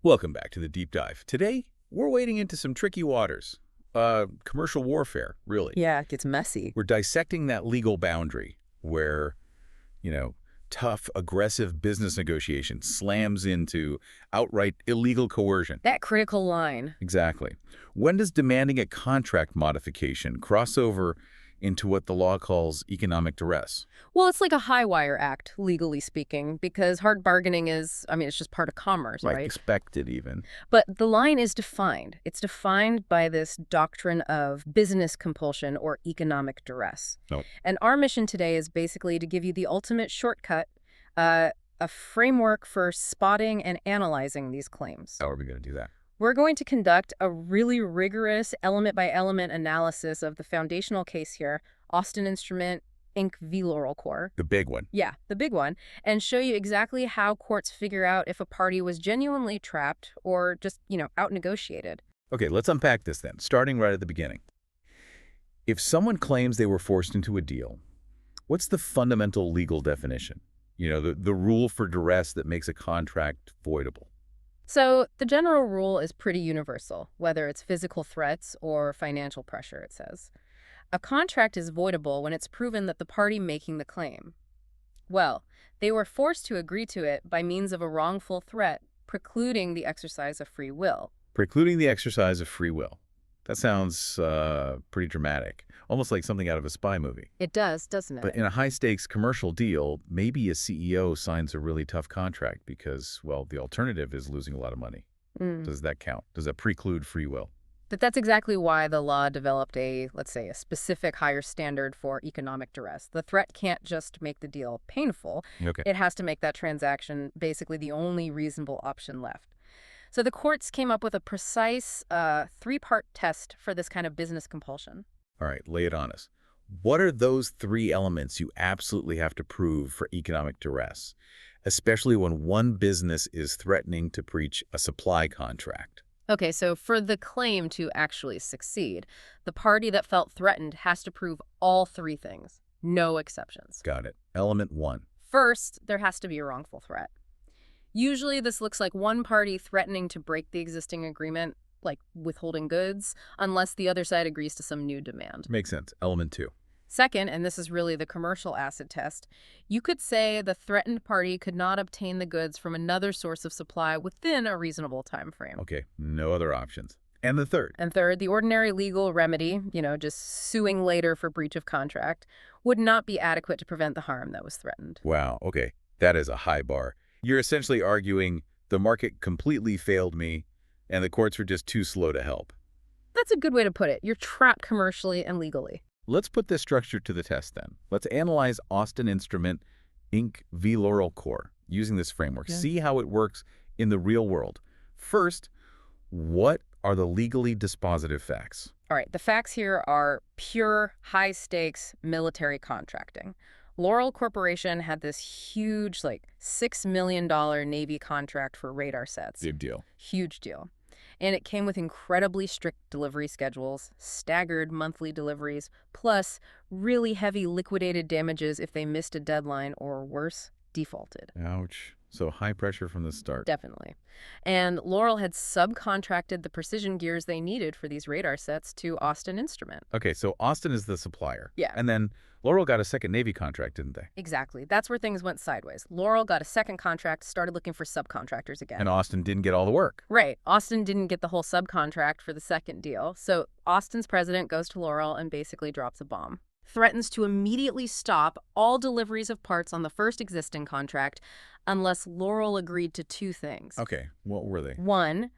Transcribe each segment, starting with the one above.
Welcome back to the Deep Dive. Today, we're wading into some tricky waters. Commercial warfare, really. Yeah, it gets messy. We're dissecting that legal boundary where, you know, tough, aggressive business negotiation slams into outright illegal coercion. That critical line. Exactly. When does demanding a contract modification cross over into what the law calls economic duress? Well, it's like a high wire act, legally speaking, because hard bargaining is, it's just part of commerce, right? Expected even. But the line is defined. It's defined by this doctrine of business compulsion or economic duress. Oh. And our mission today is basically to give you the ultimate shortcut, a framework for spotting and analyzing these claims. How are we going to do that? We're going to conduct a really rigorous element-by-element analysis of the foundational case here, Austin Instrument, Inc. v. Loral Corp. The big one. Yeah, the big one, and show you exactly how courts figure out if a party was genuinely trapped or just, out-negotiated. Okay, let's unpack this then, starting right at the beginning. If someone claims they were forced into a deal, what's the fundamental legal definition? The rule for duress that makes a contract voidable. So the general rule is pretty universal, whether it's physical threats or financial pressure, it says. A contract is voidable when it's proven that the party making the claim, well, they were forced to agree to it by means of a wrongful threat, precluding the exercise of free will. Precluding the exercise of free will. That sounds pretty dramatic, almost like something out of a spy movie. It does, doesn't it? But in a high-stakes commercial deal, maybe a CEO signs a really tough contract because, well, the alternative is losing a lot of money. Does that count? Does that preclude free will? But that's exactly why the law developed let's say, a specific higher standard for economic duress. The threat can't just make the deal painful. Okay. It has to make that transaction basically the only reasonable option left. So the courts came up with a precise three-part test for this kind of business compulsion. All right, lay it on us. What are those three elements you absolutely have to prove for economic duress, especially when one business is threatening to breach a supply contract? Okay, so for the claim to actually succeed, the party that felt threatened has to prove all three things, no exceptions. Got it. Element one. First, there has to be a wrongful threat. Usually this looks like one party threatening to break the existing agreement, like withholding goods, unless the other side agrees to some new demand. Makes sense. Element two. Second, and this is really the commercial acid test, you could say the threatened party could not obtain the goods from another source of supply within a reasonable time frame. Okay, no other options. And the third? And third, the ordinary legal remedy, just suing later for breach of contract, would not be adequate to prevent the harm that was threatened. Wow, okay. That is a high bar. You're essentially arguing the market completely failed me and the courts were just too slow to help. That's a good way to put it. You're trapped commercially and legally. Let's put this structure to the test then. Let's analyze Austin Instrument, Inc. v. Loral Corp. using this framework. Yeah. See how it works in the real world. First, what are the legally dispositive facts? All right, the facts here are pure high-stakes military contracting. Loral Corporation had this huge, $6 million Navy contract for radar sets. Big deal. Huge deal. And it came with incredibly strict delivery schedules, staggered monthly deliveries, plus really heavy liquidated damages if they missed a deadline or, worse, defaulted. Ouch. So high pressure from the start. Definitely. And Loral had subcontracted the precision gears they needed for these radar sets to Austin Instrument. Okay, so Austin is the supplier. Yeah. And then Loral got a second Navy contract, didn't they? Exactly. That's where things went sideways. Loral got a second contract, started looking for subcontractors again. And Austin didn't get all the work. Right. Austin didn't get the whole subcontract for the second deal. So Austin's president goes to Loral and basically drops a bomb. Threatens to immediately stop all deliveries of parts on the first existing contract unless Loral agreed to two things. Okay, what were they? One,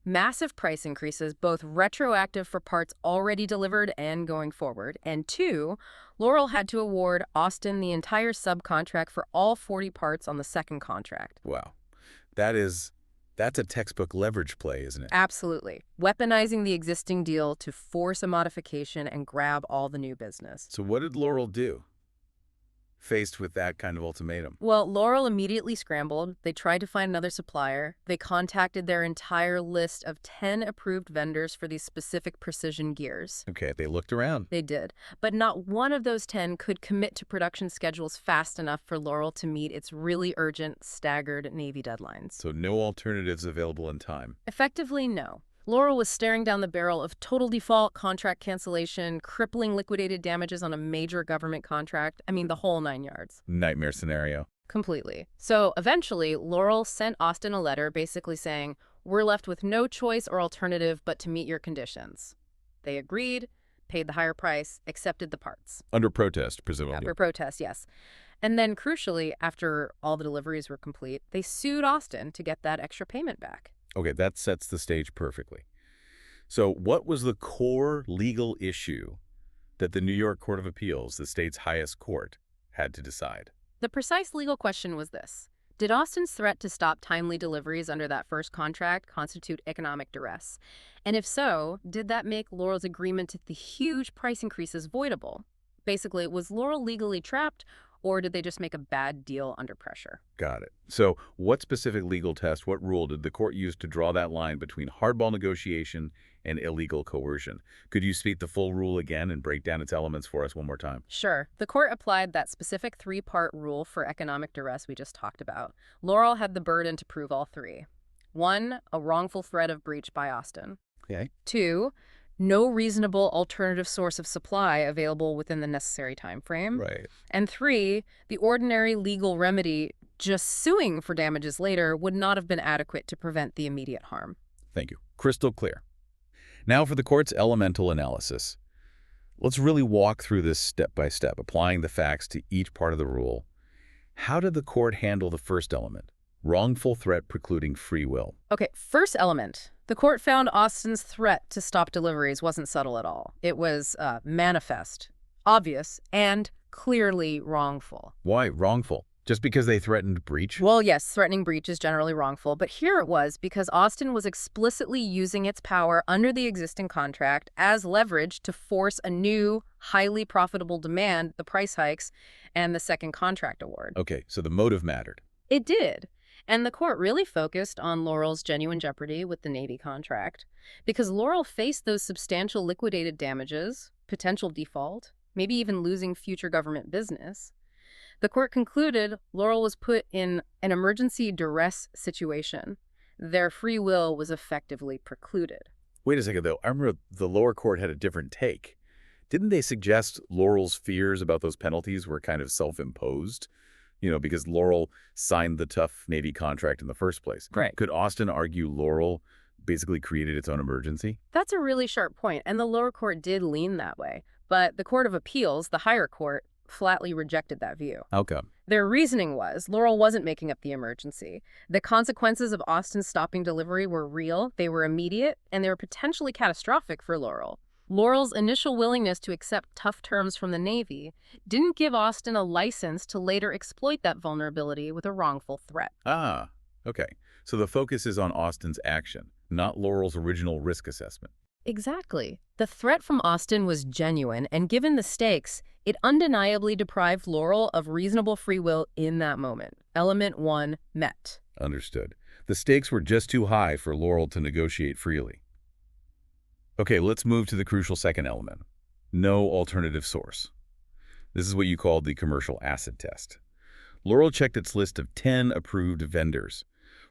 massive price increases, both retroactive for parts already delivered and going forward. And two, Loral had to award Austin the entire subcontract for all 40 parts on the second contract. Wow. That's a textbook leverage play, isn't it? Absolutely. Weaponizing the existing deal to force a modification and grab all the new business. So what did Loral do? faced with that kind of ultimatum? Well, Loral immediately scrambled. They tried to find another supplier. They contacted their entire list of 10 approved vendors for these specific precision gears. Okay, they looked around. They did. But not one of those 10 could commit to production schedules fast enough for Loral to meet its really urgent, staggered Navy deadlines. So no alternatives available in time. Effectively, no. Loral was staring down the barrel of total default, contract cancellation, crippling liquidated damages on a major government contract. I mean, the whole 9 yards. Nightmare scenario. Completely. So eventually, Loral sent Austin a letter basically saying, "We're left with no choice or alternative but to meet your conditions." They agreed, paid the higher price, accepted the parts. Under protest, presumably. After protest, yes. And then, crucially, after all the deliveries were complete, they sued Austin to get that extra payment back. Okay, that sets the stage perfectly. So what was the core legal issue that the New York Court of Appeals, the state's highest court, had to decide? The precise legal question was this: did Austin's threat to stop timely deliveries under that first contract constitute economic duress? And if so, did that make Loral's agreement to the huge price increases voidable? Basically, was Loral legally trapped, or did they just make a bad deal under pressure? Got it. So what specific legal test, what rule did the court use to draw that line between hardball negotiation and illegal coercion? Could you speak the full rule again and break down its elements for us one more time? Sure. The court applied that specific three-part rule for economic duress we just talked about. Loral had the burden to prove all three. 1, a wrongful threat of breach by Austin. Okay. 2, no reasonable alternative source of supply available within the necessary time frame. Right. And 3, the ordinary legal remedy, just suing for damages later, would not have been adequate to prevent the immediate harm. Thank you. Crystal clear. Now for the court's elemental analysis. Let's really walk through this step by step, applying the facts to each part of the rule. How did the court handle the first element? Wrongful threat precluding free will. Okay, first element. The court found Austin's threat to stop deliveries wasn't subtle at all. It was manifest, obvious, and clearly wrongful. Why wrongful? Just because they threatened breach? Well, yes, threatening breach is generally wrongful, but here it was because Austin was explicitly using its power under the existing contract as leverage to force a new, highly profitable demand, the price hikes, and the second contract award. Okay, so the motive mattered. It did. And the court really focused on Loral's genuine jeopardy with the Navy contract, because Loral faced those substantial liquidated damages, potential default, maybe even losing future government business. The court concluded Loral was put in an emergency duress situation. Their free will was effectively precluded. Wait a second, though. I remember the lower court had a different take. Didn't they suggest Loral's fears about those penalties were kind of self-imposed? You know, because Loral signed the tough Navy contract in the first place. Right. Could Austin argue Loral basically created its own emergency? That's a really sharp point, and the lower court did lean that way. But the Court of Appeals, the higher court, flatly rejected that view. How come? Their reasoning was Loral wasn't making up the emergency. The consequences of Austin stopping delivery were real, they were immediate, and they were potentially catastrophic for Loral. Loral's initial willingness to accept tough terms from the Navy didn't give Austin a license to later exploit that vulnerability with a wrongful threat. Ah, okay. So the focus is on Austin's action, not Loral's original risk assessment. Exactly. The threat from Austin was genuine, and given the stakes, it undeniably deprived Loral of reasonable free will in that moment. Element 1 met. Understood. The stakes were just too high for Loral to negotiate freely. Okay, let's move to the crucial second element. No alternative source. This is what you called the commercial acid test. Loral checked its list of 10 approved vendors.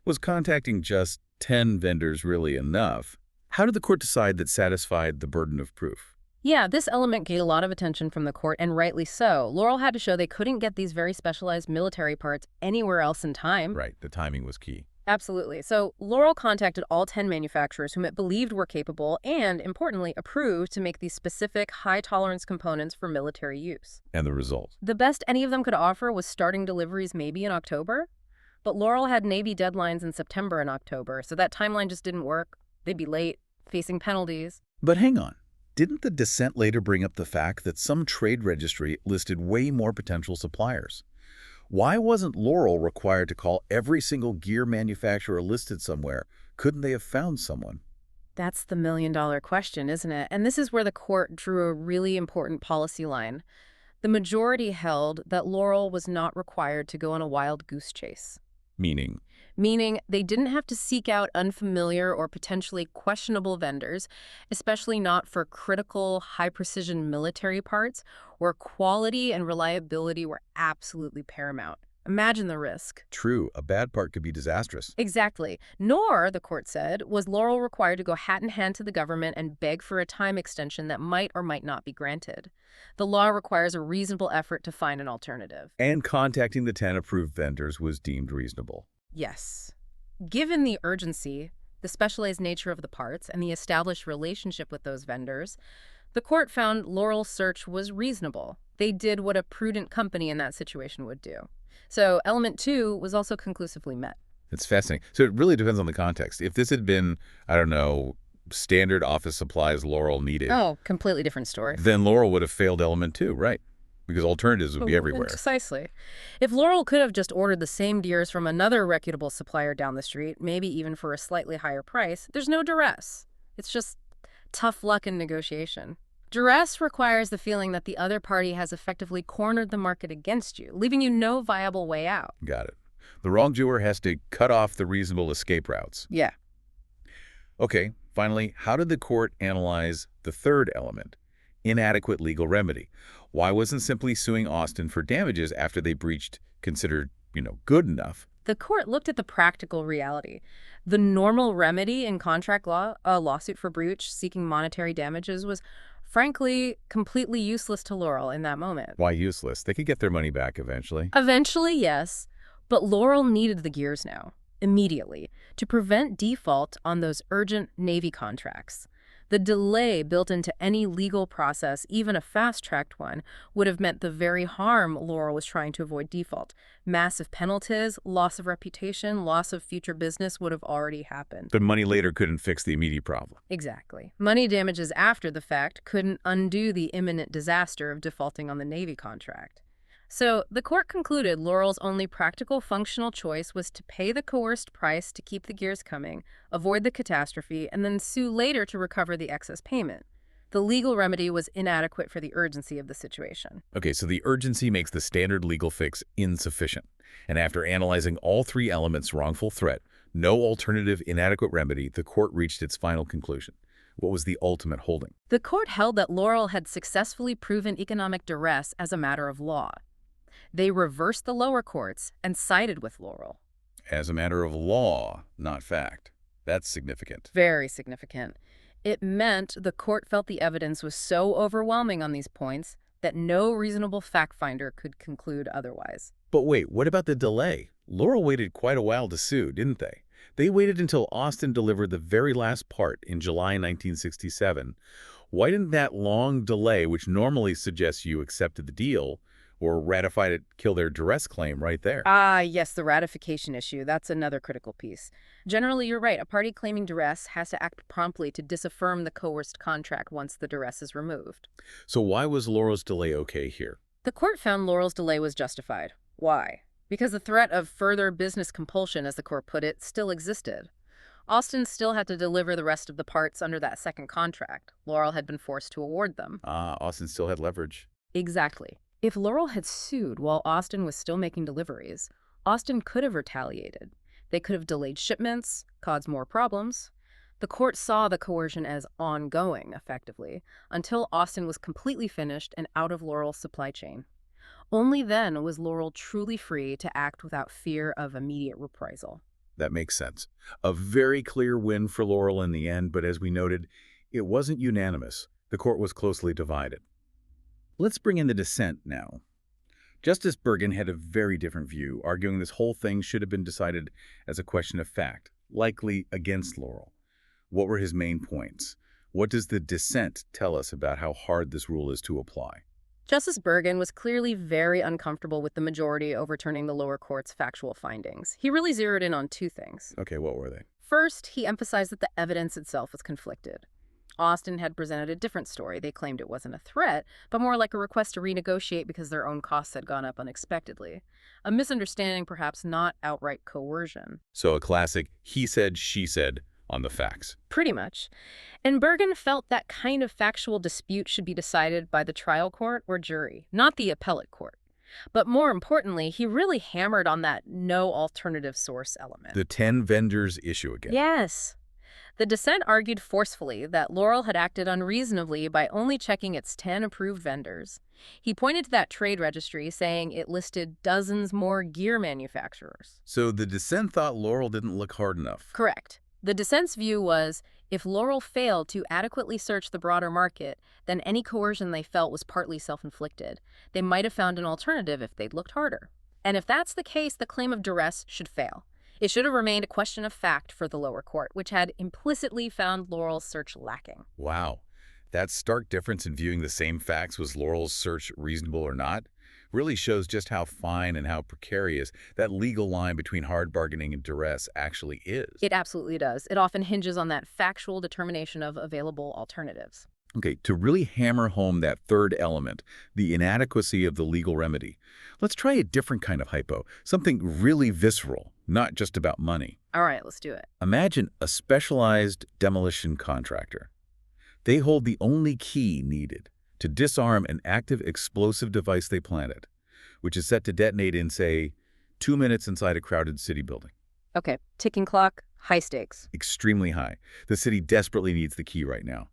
Was contacting just 10 vendors really enough? How did the court decide that satisfied the burden of proof? Yeah, this element gained a lot of attention from the court, and rightly so. Loral had to show they couldn't get these very specialized military parts anywhere else in time. Right, the timing was key. Absolutely. So Loral contacted all 10 manufacturers whom it believed were capable and, importantly, approved to make these specific high-tolerance components for military use. And the result? The best any of them could offer was starting deliveries maybe in October, but Loral had Navy deadlines in September and October, so that timeline just didn't work. They'd be late, facing penalties. But hang on. Didn't the dissent later bring up the fact that some trade registry listed way more potential suppliers? Why wasn't Loral required to call every single gear manufacturer listed somewhere? Couldn't they have found someone? That's the million-dollar question, isn't it? And this is where the court drew a really important policy line. The majority held that Loral was not required to go on a wild goose chase, Meaning, meaning they didn't have to seek out unfamiliar or potentially questionable vendors, especially not for critical, high-precision military parts where quality and reliability were absolutely paramount. Imagine the risk. true, a bad part could be disastrous. Exactly. Nor, the court said, was Loral required to go hat in hand to the government and beg for a time extension that might or might not be granted. The law requires a reasonable effort to find an alternative. And contacting the 10 approved vendors was deemed reasonable. Yes. Given the urgency, the specialized nature of the parts, and the established relationship with those vendors, the court found Loral's search was reasonable. They did what a prudent company in that situation would do. So element 2 was also conclusively met. It's fascinating. So it really depends on the context. If this had been, I don't know, standard office supplies Loral needed, Oh, completely different story. then Loral would have failed element 2, right? Because alternatives would be everywhere. Precisely. If Loral could have just ordered the same gears from another reputable supplier down the street, maybe even for a slightly higher price, there's no duress. It's just tough luck in negotiation. Duress requires the feeling that the other party has effectively cornered the market against you, leaving you no viable way out. Got it. The wrongdoer has to cut off the reasonable escape routes. Yeah. Okay, finally, how did the court analyze the third element, inadequate legal remedy? Why wasn't simply suing Austin for damages after they breached considered, good enough? The court looked at the practical reality. The normal remedy in contract law, a lawsuit for breach seeking monetary damages, was frankly completely useless to Loral in that moment. Why useless? They could get their money back eventually. Eventually, yes, but Loral needed the gears now, immediately, to prevent default on those urgent Navy contracts. The delay built into any legal process, even a fast-tracked one, would have meant the very harm Loral was trying to avoid default. Massive penalties, loss of reputation, loss of future business would have already happened. But money later couldn't fix the immediate problem. Exactly. Money damages after the fact couldn't undo the imminent disaster of defaulting on the Navy contract. So the court concluded Loral's only practical functional choice was to pay the coerced price to keep the gears coming, avoid the catastrophe, and then sue later to recover the excess payment. The legal remedy was inadequate for the urgency of the situation. Okay, so the urgency makes the standard legal fix insufficient. And after analyzing all three elements, wrongful threat, no alternative inadequate remedy, the court reached its final conclusion. What was the ultimate holding? The court held that Loral had successfully proven economic duress as a matter of law. They reversed the lower courts and sided with Loral. As a matter of law, not fact. That's significant. Very significant. It meant the court felt the evidence was so overwhelming on these points that no reasonable fact finder could conclude otherwise. But wait, what about the delay? Loral waited quite a while to sue, didn't they? They waited until Austin delivered the very last part in July 1967. Why didn't that long delay, which normally suggests you accepted the deal or ratified it, kill their duress claim right there? Ah, yes, the ratification issue. That's another critical piece. Generally, you're right. A party claiming duress has to act promptly to disaffirm the coerced contract once the duress is removed. So why was Loral's delay okay here? The court found Loral's delay was justified. Why? Because the threat of further business compulsion, as the court put it, still existed. Austin still had to deliver the rest of the parts under that second contract. Loral had been forced to award them. Austin still had leverage. Exactly. If Loral had sued while Austin was still making deliveries, Austin could have retaliated. They could have delayed shipments, caused more problems. The court saw the coercion as ongoing, effectively, until Austin was completely finished and out of Loral's supply chain. Only then was Loral truly free to act without fear of immediate reprisal. That makes sense. A very clear win for Loral in the end, but as we noted, it wasn't unanimous. The court was closely divided. Let's bring in the dissent now. Justice Bergen had a very different view, arguing this whole thing should have been decided as a question of fact, likely against Loral. What were his main points? What does the dissent tell us about how hard this rule is to apply? Justice Bergen was clearly very uncomfortable with the majority overturning the lower court's factual findings. He really zeroed in on two things. Okay, what were they? First, he emphasized that the evidence itself was conflicted. Austin had presented a different story. They claimed it wasn't a threat, but more like a request to renegotiate because their own costs had gone up unexpectedly. A misunderstanding, perhaps not outright coercion. So a classic he said, she said on the facts. Pretty much. And Bergen felt that kind of factual dispute should be decided by the trial court or jury, not the appellate court. But more importantly, he really hammered on that no alternative source element. The 10 vendors issue again. Yes. The dissent argued forcefully that Loral had acted unreasonably by only checking its 10 approved vendors. He pointed to that trade registry, saying it listed dozens more gear manufacturers. So the dissent thought Loral didn't look hard enough. Correct. The dissent's view was, if Loral failed to adequately search the broader market, then any coercion they felt was partly self-inflicted. They might have found an alternative if they'd looked harder. And if that's the case, the claim of duress should fail. It should have remained a question of fact for the lower court, which had implicitly found Loral's search lacking. Wow. That stark difference in viewing the same facts, was Loral's search reasonable or not, really shows just how fine and how precarious that legal line between hard bargaining and duress actually is. It absolutely does. It often hinges on that factual determination of available alternatives. Okay, to really hammer home that third element, the inadequacy of the legal remedy, let's try a different kind of hypo, something really visceral, not just about money. All right, let's do it. Imagine a specialized demolition contractor. They hold the only key needed to disarm an active explosive device they planted, which is set to detonate in, say, 2 minutes inside a crowded city building. Okay, ticking clock, high stakes. Extremely high. The city desperately needs the key right now.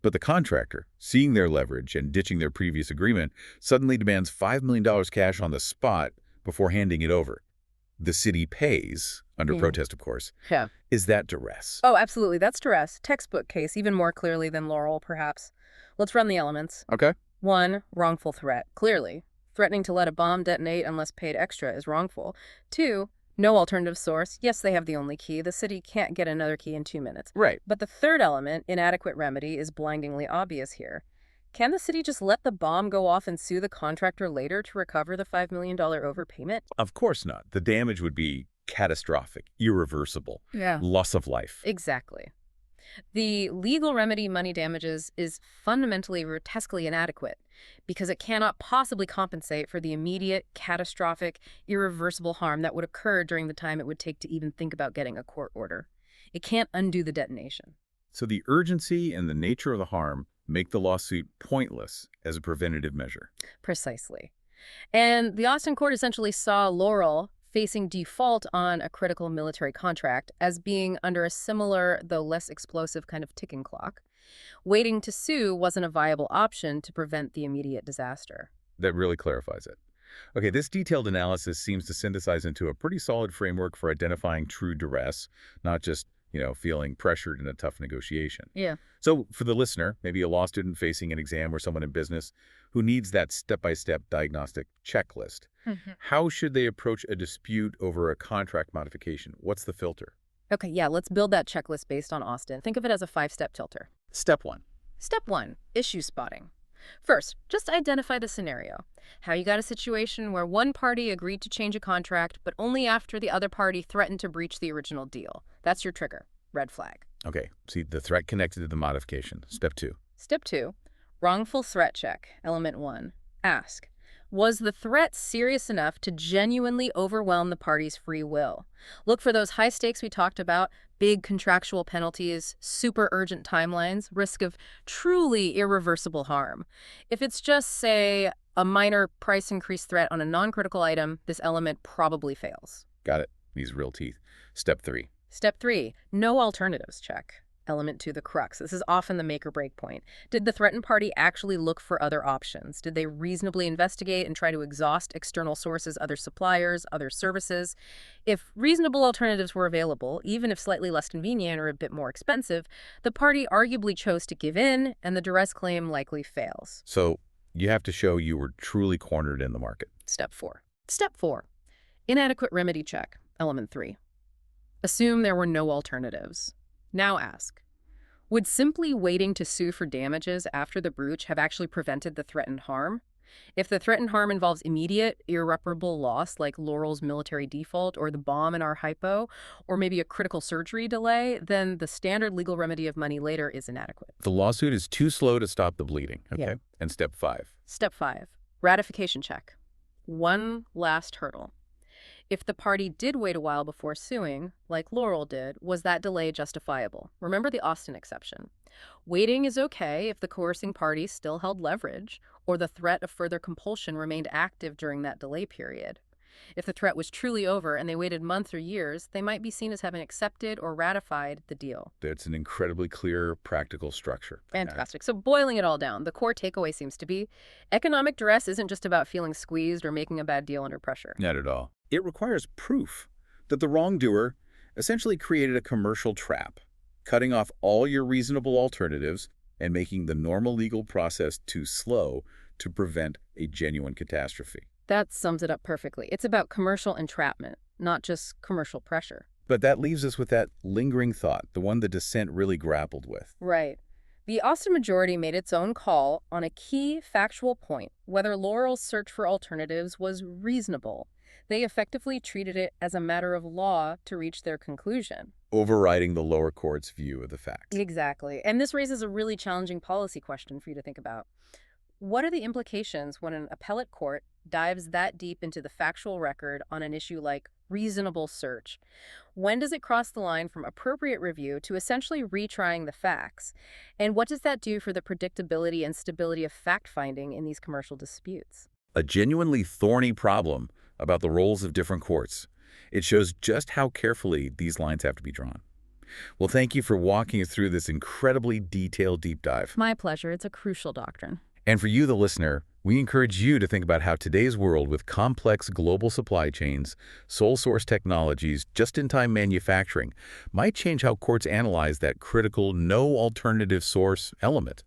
But the contractor, seeing their leverage and ditching their previous agreement, suddenly demands $5 million cash on the spot before handing it over. The city pays, under protest, of course. Yeah. Is that duress? Oh, absolutely. That's duress. Textbook case, even more clearly than Loral, perhaps. Let's run the elements. Okay. 1, wrongful threat. Clearly. Threatening to let a bomb detonate unless paid extra is wrongful. 2, no alternative source. Yes, they have the only key. The city can't get another key in 2 minutes. Right. But the third element, inadequate remedy, is blindingly obvious here. Can the city just let the bomb go off and sue the contractor later to recover the $5 million overpayment? Of course not. The damage would be catastrophic, irreversible, loss of life. Exactly. The legal remedy, money damages, is fundamentally grotesquely inadequate because it cannot possibly compensate for the immediate, catastrophic, irreversible harm that would occur during the time it would take to even think about getting a court order. It can't undo the detonation. So the urgency and the nature of the harm make the lawsuit pointless as a preventative measure. Precisely. And the Austin court essentially saw Loral facing default on a critical military contract as being under a similar, though less explosive, kind of ticking clock. Waiting to sue wasn't a viable option to prevent the immediate disaster. That really clarifies it. Okay, this detailed analysis seems to synthesize into a pretty solid framework for identifying true duress, not just, feeling pressured in a tough negotiation. Yeah. So for the listener, maybe a law student facing an exam or someone in business who needs that step-by-step diagnostic checklist, how should they approach a dispute over a contract modification? What's the filter? Okay, yeah, let's build that checklist based on Austin. Think of it as a 5-step tilter. Step 1. Step 1, issue spotting. First, just identify the scenario. How you got a situation where one party agreed to change a contract, but only after the other party threatened to breach the original deal. That's your trigger. Red flag. Okay, see the threat connected to the modification. Step 2. Step 2, wrongful threat check. Element 1. Ask, was the threat serious enough to genuinely overwhelm the party's free will? Look for those high stakes we talked about, big contractual penalties, super urgent timelines, risk of truly irreversible harm. If it's just, say, a minor price increase threat on a non-critical item, this element probably fails. Got it. These real teeth. Step 3. Step 3, no alternatives check. Element 2, the crux. This is often the make or break point. Did the threatened party actually look for other options? Did they reasonably investigate and try to exhaust external sources, other suppliers, other services? If reasonable alternatives were available, even if slightly less convenient or a bit more expensive, the party arguably chose to give in, and the duress claim likely fails. So you have to show you were truly cornered in the market. Step 4. Step 4, inadequate remedy check. Element 3. Assume there were no alternatives. Now ask, would simply waiting to sue for damages after the breach have actually prevented the threatened harm? If the threatened harm involves immediate, irreparable loss like Loral's military default or the bomb in our hypo, or maybe a critical surgery delay, then the standard legal remedy of money later is inadequate. The lawsuit is too slow to stop the bleeding. Okay. Yeah. And step 5. Step 5, ratification check. One last hurdle. If the party did wait a while before suing, like Loral did, was that delay justifiable? Remember the Austin exception. Waiting is okay if the coercing party still held leverage or the threat of further compulsion remained active during that delay period. If the threat was truly over and they waited months or years, they might be seen as having accepted or ratified the deal. That's an incredibly clear, practical structure. Fantastic. So, boiling it all down, the core takeaway seems to be economic duress isn't just about feeling squeezed or making a bad deal under pressure. Not at all. It requires proof that the wrongdoer essentially created a commercial trap, cutting off all your reasonable alternatives and making the normal legal process too slow to prevent a genuine catastrophe. That sums it up perfectly. It's about commercial entrapment, not just commercial pressure. But that leaves us with that lingering thought, the one the dissent really grappled with. Right. The Austin majority made its own call on a key factual point, whether Laurel's search for alternatives was reasonable. They effectively treated it as a matter of law to reach their conclusion. Overriding the lower court's view of the facts. Exactly. And this raises a really challenging policy question for you to think about. What are the implications when an appellate court dives that deep into the factual record on an issue like reasonable search? When does it cross the line from appropriate review to essentially retrying the facts? And what does that do for the predictability and stability of fact-finding in these commercial disputes? A genuinely thorny problem about the roles of different courts. It shows just how carefully these lines have to be drawn. Well, thank you for walking us through this incredibly detailed deep dive. My pleasure. It's a crucial doctrine. And for you, the listener, we encourage you to think about how today's world with complex global supply chains, sole source technologies, just-in-time manufacturing might change how courts analyze that critical no alternative source element.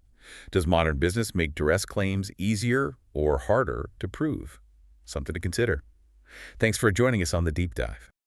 Does modern business make duress claims easier or harder to prove? Something to consider. Thanks for joining us on the Deep Dive.